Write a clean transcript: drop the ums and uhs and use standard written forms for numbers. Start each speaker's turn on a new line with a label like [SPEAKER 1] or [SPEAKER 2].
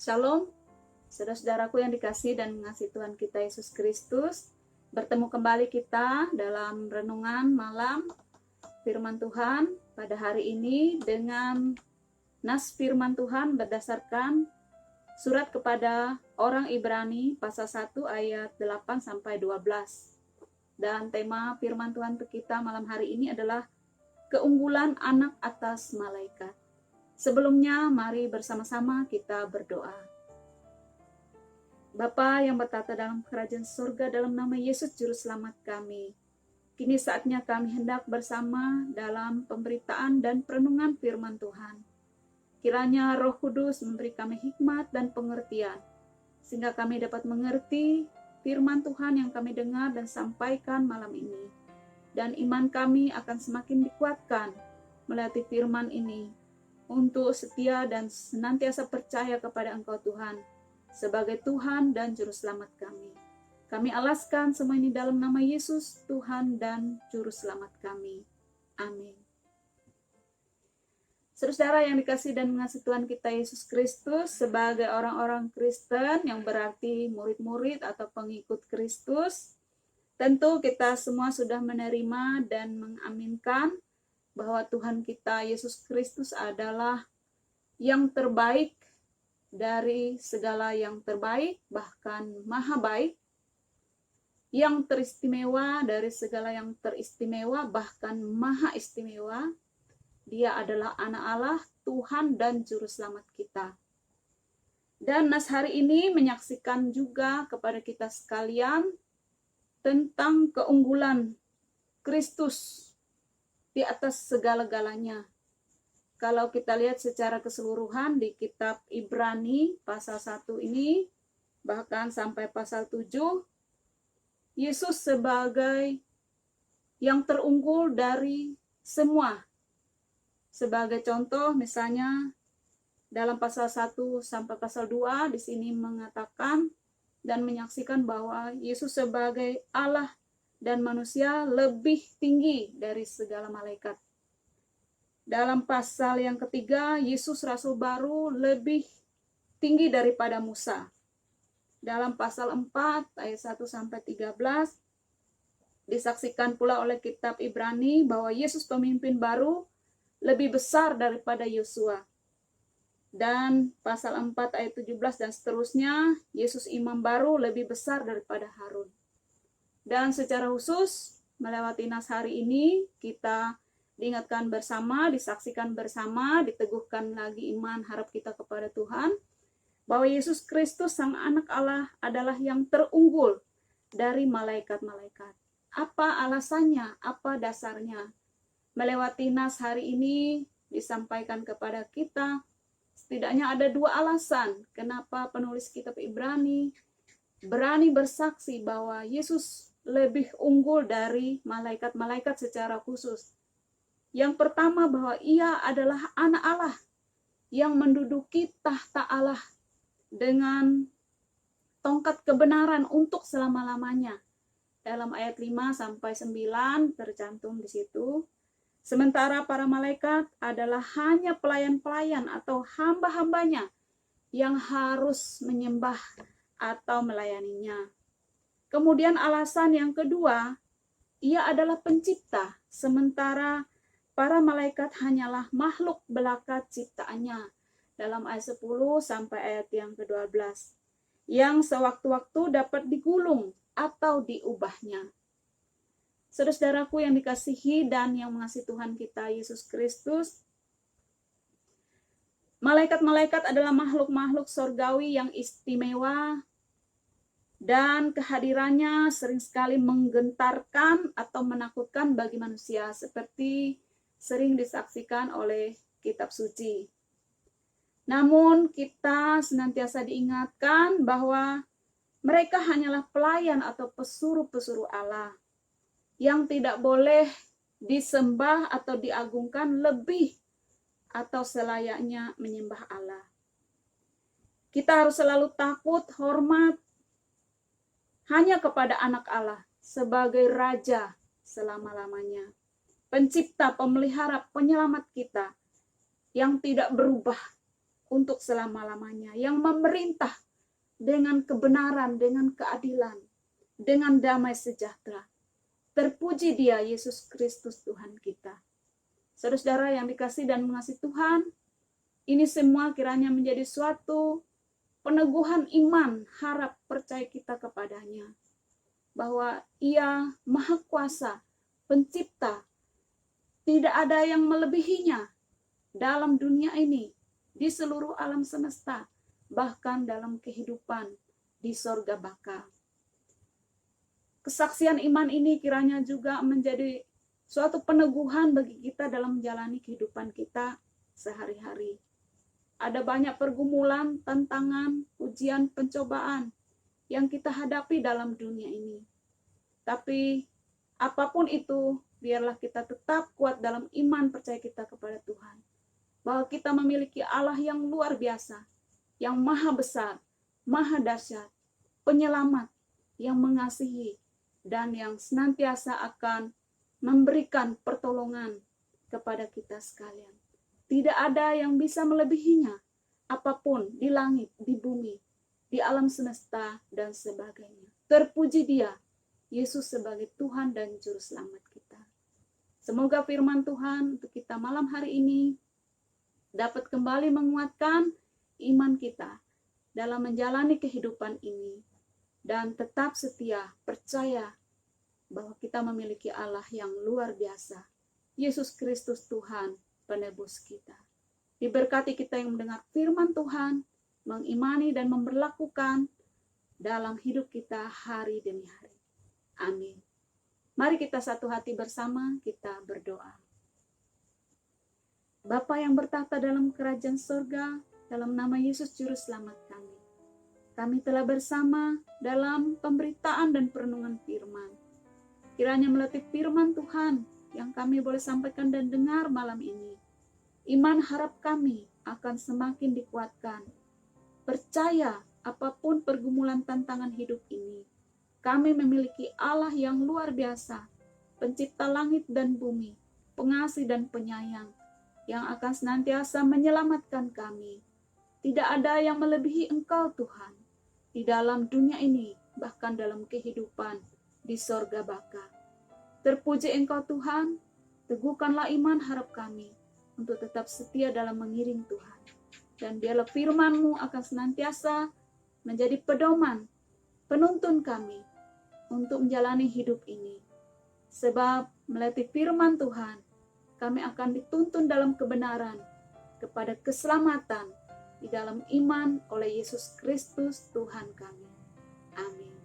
[SPEAKER 1] Shalom, saudara-saudaraku yang dikasihi dan mengasihi Tuhan kita Yesus Kristus. Bertemu kembali kita dalam renungan malam firman Tuhan pada hari ini dengan nas firman Tuhan berdasarkan surat kepada orang Ibrani pasal 1 ayat 8 sampai 12. Dan tema firman Tuhan untuk kita malam hari ini adalah keunggulan anak atas malaikat. Sebelumnya, mari bersama-sama kita berdoa. Bapa yang bertata dalam kerajaan surga, dalam nama Yesus Juru Selamat kami, kini saatnya kami hendak bersama dalam pemberitaan dan perenungan firman Tuhan. Kiranya Roh Kudus memberi kami hikmat dan pengertian, sehingga kami dapat mengerti firman Tuhan yang kami dengar dan sampaikan malam ini. Dan iman kami akan semakin dikuatkan melalui firman ini, untuk setia dan senantiasa percaya kepada Engkau Tuhan, sebagai Tuhan dan Juru Selamat kami. Kami alaskan semua ini dalam nama Yesus, Tuhan dan Juru Selamat kami. Amin. Saudara yang dikasihi dan mengasihi Tuhan kita Yesus Kristus, sebagai orang-orang Kristen yang berarti murid-murid atau pengikut Kristus, tentu kita semua sudah menerima dan mengaminkan bahwa Tuhan kita Yesus Kristus adalah yang terbaik dari segala yang terbaik, bahkan maha baik, yang teristimewa dari segala yang teristimewa, bahkan maha istimewa. Dia adalah anak Allah, Tuhan dan Juru Selamat kita. Dan nas hari ini menyaksikan juga kepada kita sekalian tentang keunggulan Kristus di atas segala-galanya. Kalau kita lihat secara keseluruhan di kitab Ibrani pasal 1 ini, bahkan sampai pasal 7, Yesus sebagai yang terunggul dari semua. Sebagai contoh misalnya dalam pasal 1 sampai pasal 2 di sini mengatakan dan menyaksikan bahwa Yesus sebagai Allah dan manusia lebih tinggi dari segala malaikat. Dalam pasal yang ketiga, Yesus Rasul baru lebih tinggi daripada Musa. Dalam pasal 4 ayat 1 sampai 13 disaksikan pula oleh kitab Ibrani bahwa Yesus pemimpin baru lebih besar daripada Yosua. Dan pasal 4 ayat 17 dan seterusnya, Yesus imam baru lebih besar daripada Harun. Dan secara khusus, melewati nas hari ini, kita diingatkan bersama, disaksikan bersama, diteguhkan lagi iman harap kita kepada Tuhan, bahwa Yesus Kristus, Sang Anak Allah, adalah yang terunggul dari malaikat-malaikat. Apa alasannya? Apa dasarnya? Melewati nas hari ini, disampaikan kepada kita, setidaknya ada dua alasan kenapa penulis kitab Ibrani berani bersaksi bahwa Yesus lebih unggul dari malaikat-malaikat secara khusus. Yang pertama, bahwa ia adalah anak Allah yang menduduki tahta Allah dengan tongkat kebenaran untuk selama-lamanya. Dalam ayat 5 sampai 9 tercantum di situ. Sementara para malaikat adalah hanya pelayan-pelayan atau hamba-hambanya yang harus menyembah atau melayaninya. Kemudian alasan yang kedua, ia adalah pencipta, sementara para malaikat hanyalah makhluk belaka ciptaannya. Dalam ayat 10 sampai ayat yang ke-12, yang sewaktu-waktu dapat digulung atau diubahnya. Saudara-saudaraku yang dikasihi dan yang mengasihi Tuhan kita Yesus Kristus, malaikat-malaikat adalah makhluk-makhluk surgawi yang istimewa, dan kehadirannya sering sekali menggentarkan atau menakutkan bagi manusia, seperti sering disaksikan oleh kitab suci. Namun kita senantiasa diingatkan bahwa mereka hanyalah pelayan atau pesuruh-pesuruh Allah yang tidak boleh disembah atau diagungkan lebih atau selayaknya menyembah Allah. Kita harus selalu takut, hormat hanya kepada anak Allah sebagai Raja selama-lamanya, pencipta, pemelihara, penyelamat kita yang tidak berubah untuk selama-lamanya, yang memerintah dengan kebenaran, dengan keadilan, dengan damai sejahtera. Terpuji Dia, Yesus Kristus Tuhan kita. Saudara-saudara yang dikasihi dan mengasihi Tuhan, ini semua kiranya menjadi suatu peneguhan iman, harap, percaya kita kepadanya. Bahwa Ia Maha Kuasa, Pencipta. Tidak ada yang melebihinya dalam dunia ini, di seluruh alam semesta, bahkan dalam kehidupan di sorga baka. Kesaksian iman ini kiranya juga menjadi suatu peneguhan bagi kita dalam menjalani kehidupan kita sehari-hari. Ada banyak pergumulan, tantangan, ujian, pencobaan yang kita hadapi dalam dunia ini. Tapi apapun itu, biarlah kita tetap kuat dalam iman percaya kita kepada Tuhan. Bahwa kita memiliki Allah yang luar biasa, yang maha besar, maha dahsyat, penyelamat, yang mengasihi, dan yang senantiasa akan memberikan pertolongan kepada kita sekalian. Tidak ada yang bisa melebihinya, apapun di langit, di bumi, di alam semesta, dan sebagainya. Terpuji Dia, Yesus sebagai Tuhan dan Juru Selamat kita. Semoga firman Tuhan untuk kita malam hari ini dapat kembali menguatkan iman kita dalam menjalani kehidupan ini. Dan tetap setia, percaya bahwa kita memiliki Allah yang luar biasa. Yesus Kristus Tuhan, penebus kita. Diberkati kita yang mendengar firman Tuhan, mengimani dan memberlakukan dalam hidup kita hari demi hari. Amin. Mari kita satu hati bersama, kita berdoa. Bapa yang bertahta dalam kerajaan surga, dalam nama Yesus Juru Selamat kami. Kami telah bersama dalam pemberitaan dan perenungan firman. Kiranya melatih firman Tuhan yang kami boleh sampaikan dan dengar malam ini. Iman harap kami akan semakin dikuatkan. Percaya apapun pergumulan tantangan hidup ini, kami memiliki Allah yang luar biasa, pencipta langit dan bumi, pengasih dan penyayang, yang akan senantiasa menyelamatkan kami. Tidak ada yang melebihi Engkau Tuhan, di dalam dunia ini, bahkan dalam kehidupan di sorga baka. Terpuji Engkau Tuhan, teguhkanlah iman harap kami, untuk tetap setia dalam mengiring Tuhan. Dan biarlah firman-Mu akan senantiasa menjadi pedoman, penuntun kami, untuk menjalani hidup ini. Sebab melalui firman Tuhan, kami akan dituntun dalam kebenaran, kepada keselamatan, di dalam iman oleh Yesus Kristus Tuhan kami. Amin.